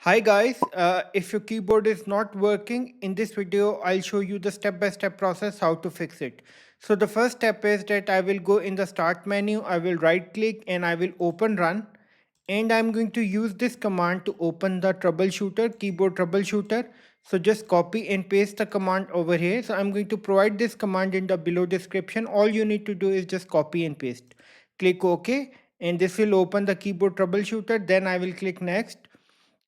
Hi guys, if your keyboard is not working, in this video I'll show you the step-by-step process how to fix it. So the first step is that I will go in the start menu, I will right click and I will open run, and I'm going to use this command to open the troubleshooter, keyboard troubleshooter. So just copy and paste the command over here. So I'm going to provide this command in the below description. All you need to do is just copy and paste. Click OK and this will open the keyboard troubleshooter. Then I will click next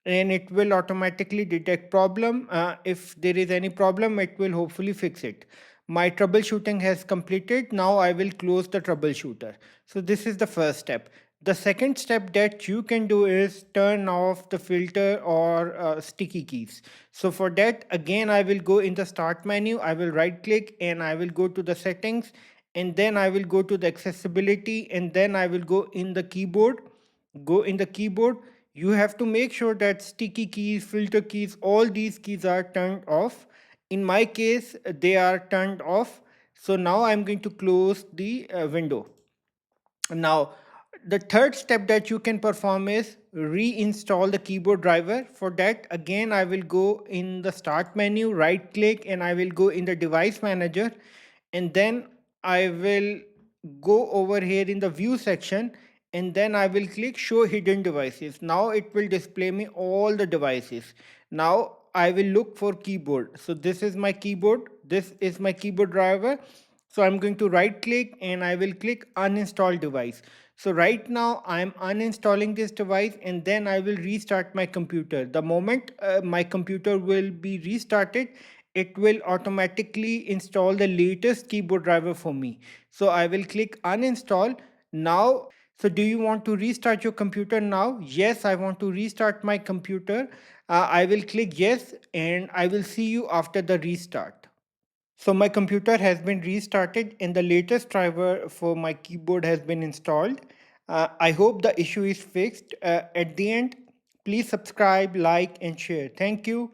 and it will automatically detect problem. If there is any problem, it will hopefully fix it. My troubleshooting has completed. Now I will close the troubleshooter. So this is the first step. The second step that you can do is turn off the filter or sticky keys. So for that, again, I will go in the start menu. I will right click and I will go to the settings, and then I will go to the accessibility, and then I will go in the keyboard. You have to make sure that sticky keys, filter keys, all these keys are turned off. In my case, they are turned off. So now I'm going to close the window. Now, the third step that you can perform is reinstall the keyboard driver. For that, again, I will go in the start menu, right click, and I will go in the device manager. And then I will go over here in the view section, and then I will click show hidden devices. Now it will display me all the devices. Now I will look for keyboard. So this is my keyboard. This is my keyboard driver. So I'm going to right click and I will click uninstall device. So right now I'm uninstalling this device, and then I will restart my computer. The moment my computer will be restarted, it will automatically install the latest keyboard driver for me. So I will click uninstall now. So do you want to restart your computer now? Yes, I want to restart my computer. I will click yes, and I will see you after the restart. So my computer has been restarted and the latest driver for my keyboard has been installed. I hope the issue is fixed. At the end, please subscribe, like and share. Thank you.